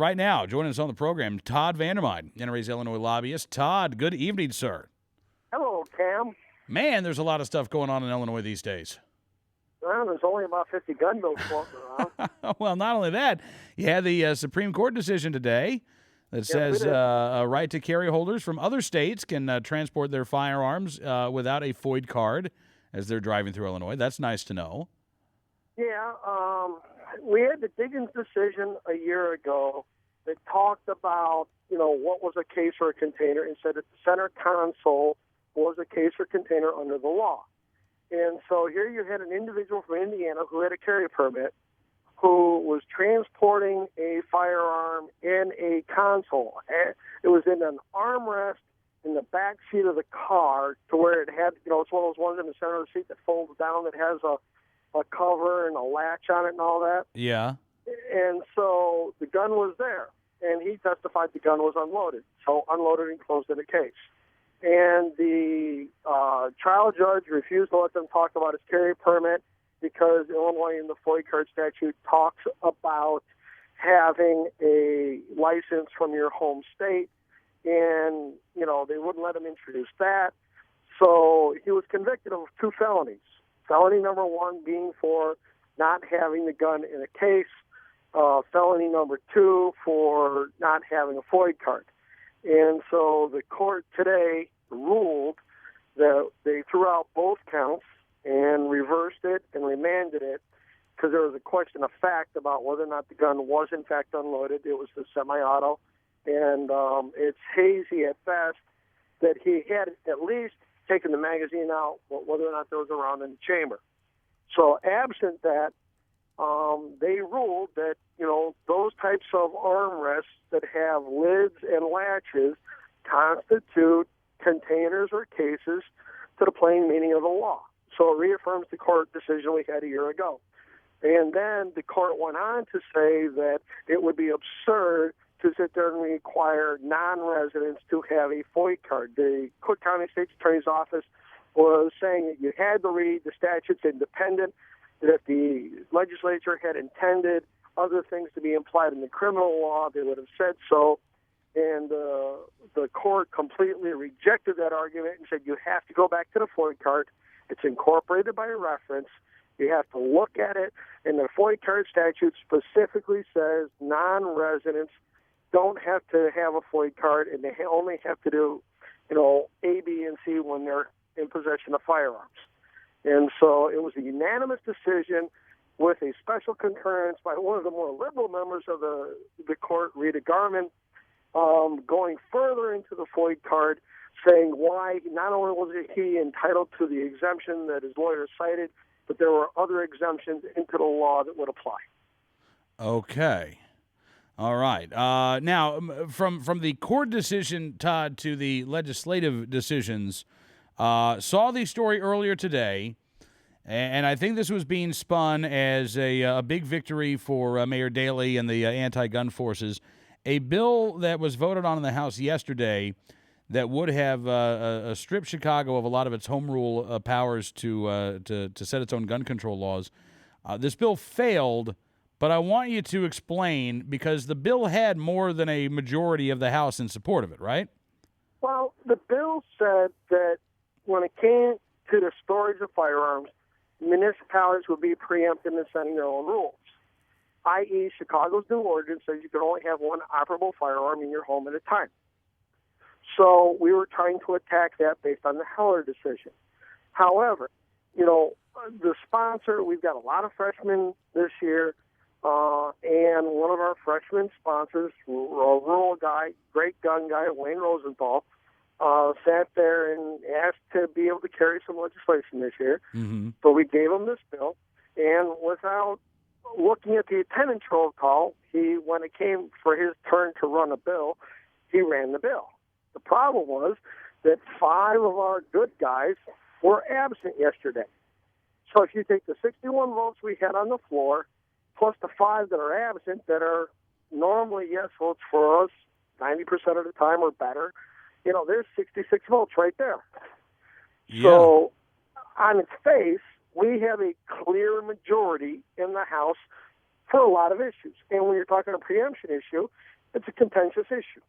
right now, joining us on the program, Todd Vandermine, NRA's Illinois lobbyist. Todd, good evening, sir. Hello, Cam. Man, there's a lot of stuff going on in Illinois these days. Well, there's only about 50 gun bills floating around. Well, not only that, you had the Supreme Court decision today that says a right to carry holders from other states can transport their firearms without a FOID card as they're driving through Illinois. That's nice to know. Yeah, we had the Diggins decision a year ago that talked about, what was a case or a container, and said that the center console was a case or container under the law. And so here you had an individual from Indiana who had a carry permit who was transporting a firearm in a console. It was in an armrest in the back seat of the car to where it had, it's one of those ones in the center of the seat that folds down that has a cover and a latch on it and all that. Yeah. And so the gun was there, and he testified the gun was unloaded. So unloaded and closed in a case. And the trial judge refused to let them talk about his carry permit because Illinois in the FOID card statute talks about having a license from your home state, and, they wouldn't let him introduce that. So he was convicted of 2 felonies. Felony number 1 being for not having the gun in a case. Felony number 2 for not having a FOID card. And so the court today ruled that they threw out both counts and reversed it and remanded it because there was a question of fact about whether or not the gun was in fact unloaded. It was the semi-auto, and it's hazy at best that he had at least taken the magazine out, whether or not there was a round in the chamber. So absent that, they ruled that, those types of armrests that have lids and latches constitute containers or cases to the plain meaning of the law. So it reaffirms the court decision we had a year ago. And then the court went on to say that it would be absurd to sit there and require non-residents to have a FOID card. The Cook County State's Attorney's Office was saying that you had to read the statutes independent, that if the legislature had intended other things to be implied in the criminal law, they would have said so. And the court completely rejected that argument and said you have to go back to the FOID card. It's incorporated by reference. You have to look at it. And the FOID card statute specifically says non-residents don't have to have a FOID card, and they only have to do, A, B, and C when they're in possession of firearms. And so it was a unanimous decision with a special concurrence by one of the more liberal members of the court, Rita Garman, going further into the FOID card, saying why not only was he entitled to the exemption that his lawyer cited, but there were other exemptions into the law that would apply. Okay. All right. Now, from the court decision, Todd, to the legislative decisions, saw the story earlier today, and I think this was being spun as a big victory for Mayor Daley and the anti-gun forces. A bill that was voted on in the House yesterday that would have stripped Chicago of a lot of its home rule powers to set its own gun control laws. This bill failed, but I want you to explain, because the bill had more than a majority of the House in support of it, right? Well, the bill said that when it came to the storage of firearms, municipalities would be preempted in setting their own rules, i.e. Chicago's new ordinance says you can only have one operable firearm in your home at a time. So we were trying to attack that based on the Heller decision. However, the sponsor, we've got a lot of freshmen this year, and one of our freshman sponsors, a rural guy, great gun guy, Wayne Rosenthal, sat there and asked to be able to carry some legislation this year. Mm-hmm. So we gave him this bill, and without looking at the attendance roll call, when it came for his turn to run a bill, he ran the bill. The problem was that 5 of our good guys were absent yesterday. So if you take the 61 votes we had on the floor, plus the 5 that are absent that are normally yes votes for us 90% of the time or better, there's 66 votes right there. Yeah. So on its face, we have a clear majority in the House for a lot of issues. And when you're talking a preemption issue, it's a contentious issue,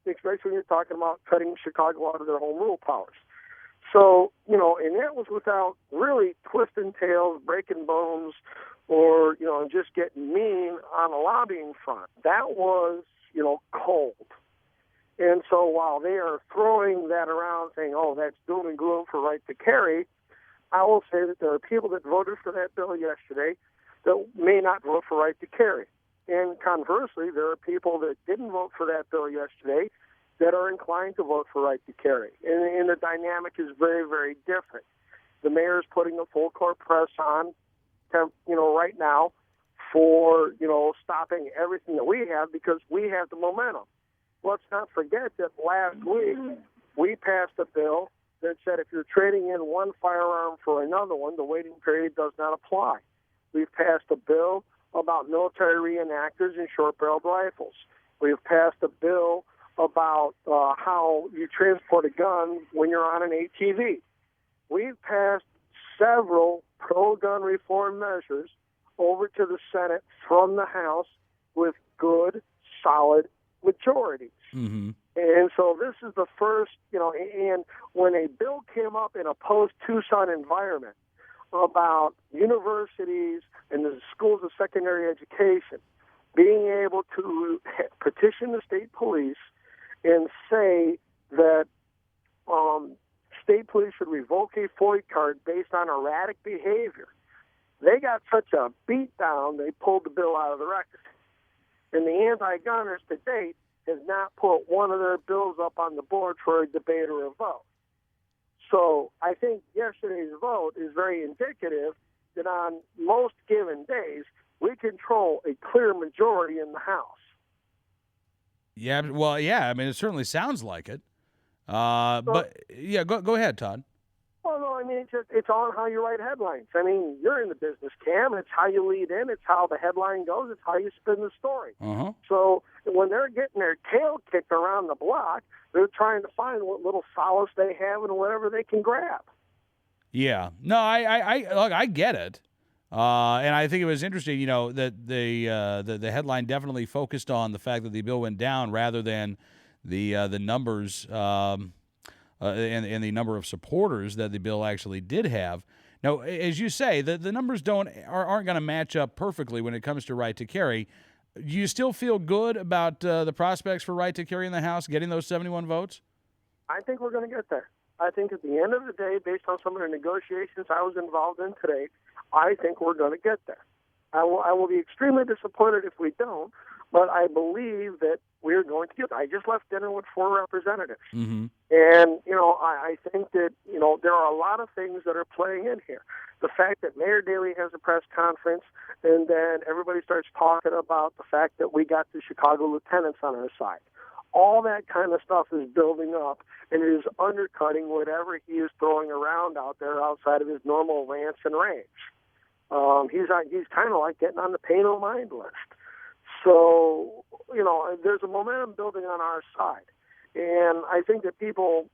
especially when you're talking about cutting Chicago out of their home rule powers. So, and that was without really twisting tails, breaking bones, or, just getting mean on a lobbying front. That was, cold. And so while they are throwing that around saying, oh, that's doom and gloom for right to carry, I will say that there are people that voted for that bill yesterday that may not vote for right to carry. And conversely, there are people that didn't vote for that bill yesterday that are inclined to vote for right to carry. And the dynamic is very, very different. The mayor is putting a full court press on, right now for, stopping everything that we have because we have the momentum. Let's not forget that last week we passed a bill that said if you're trading in one firearm for another one, the waiting period does not apply. We've passed a bill about military reenactors and short-barreled rifles. We've passed a bill about how you transport a gun when you're on an ATV. We've passed several pro-gun reform measures over to the Senate from the House with good, solid majorities. Mm-hmm. And so this is the first, and when a bill came up in a post-Tucson environment about universities and the schools of secondary education being able to petition the state police and say that state police should revoke a FOID card based on erratic behavior, they got such a beatdown, they pulled the bill out of the record. And the anti-gunners to date has not put one of their bills up on the board for a debate or a vote. So I think yesterday's vote is very indicative that on most given days, we control a clear majority in the House. Yeah, well, yeah, I mean, it certainly sounds like it. But, yeah, go ahead, Todd. Well, no, I mean, it's all how you write headlines. I mean, you're in the business, Cam. It's how you lead in. It's how the headline goes. It's how you spin the story. Uh-huh. So when they're getting their tail kicked around the block, they're trying to find what little solace they have and whatever they can grab. Yeah. No, I get it. And I think it was interesting, that the headline definitely focused on the fact that the bill went down rather than the numbers and the number of supporters that the bill actually did have. Now, as you say, the numbers aren't going to match up perfectly when it comes to right to carry. Do you still feel good about the prospects for right to carry in the House getting those 71 votes? I think we're going to get there. I think at the end of the day, based on some of the negotiations I was involved in today, I think we're going to get there. I will be extremely disappointed if we don't, but I believe that we're going to get there. I just left dinner with 4 representatives. Mm-hmm. And, I think that, there are a lot of things that are playing in here. The fact that Mayor Daley has a press conference and then everybody starts talking about the fact that we got the Chicago lieutenants on our side. All that kind of stuff is building up and is undercutting whatever he is throwing around out there outside of his normal rants and raves. He's kind of like getting on the pay no mind list. So, there's a momentum building on our side. And I think that people,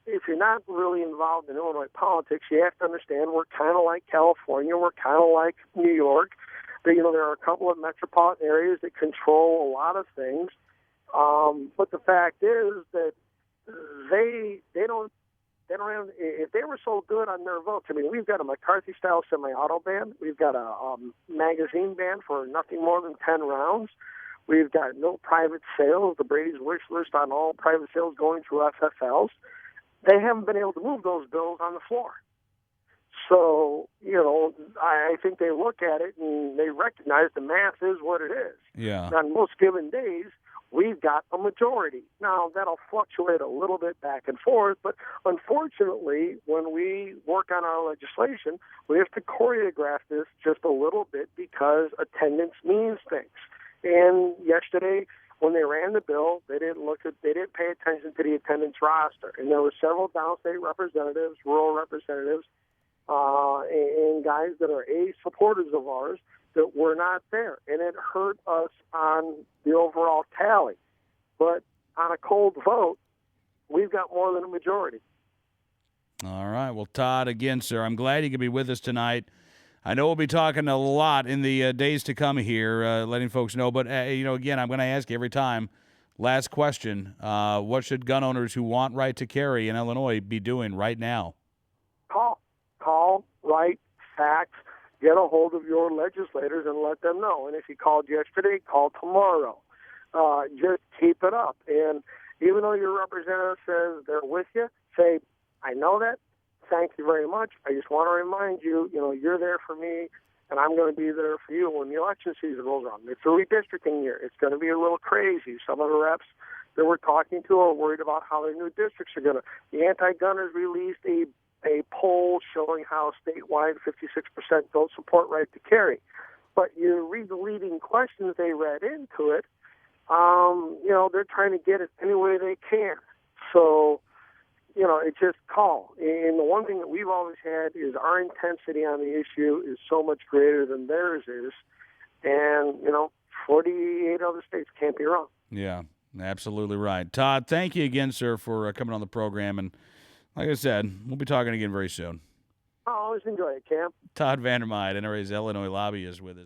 if you're not really involved in Illinois politics, you have to understand we're kind of like California. We're kind of like New York. There are a couple of metropolitan areas that control a lot of things. But the fact is that they don't have, if they were so good on their votes, I mean, we've got a McCarthy-style semi-auto ban. We've got a magazine ban for nothing more than 10 rounds. We've got no private sales, the Brady's wish list on all private sales going through FFLs. They haven't been able to move those bills on the floor. So, I think they look at it and they recognize the math is what it is. Yeah. And on most given days, we've got a majority. Now, that'll fluctuate a little bit back and forth, but unfortunately, when we work on our legislation, we have to choreograph this just a little bit because attendance means things. And yesterday, when they ran the bill, they didn't pay attention to the attendance roster. And there were several downstate representatives, rural representatives, and guys that are supporters of ours that were not there. And it hurt us on the overall tally. But on a cold vote, we've got more than a majority. All right. Well, Todd, again, sir, I'm glad you could be with us tonight. I know we'll be talking a lot in the days to come here, letting folks know. But, again, I'm going to ask you every time. Last question. What should gun owners who want right to carry in Illinois be doing right now? Call, write, fax, get a hold of your legislators and let them know. And if he called yesterday, call tomorrow. Just keep it up. And even though your representative says they're with you, say, I know that. Thank you very much. I just want to remind you, you're there for me, and I'm going to be there for you when the election season rolls around. It's a redistricting year. It's going to be a little crazy. Some of the reps that we're talking to are worried about how their new districts are going to. The anti-gunners released a poll showing how statewide 56% don't support right to carry. But you read the leading questions they read into it, they're trying to get it any way they can. So, it's just call. And the one thing that we've always had is our intensity on the issue is so much greater than theirs is. And, 48 other states can't be wrong. Yeah, absolutely right. Todd, thank you again, sir, for coming on the program. And like I said, we'll be talking again very soon. I always enjoy it, Cam. Todd Vandermeide, NRA's Illinois lobbyist, with us.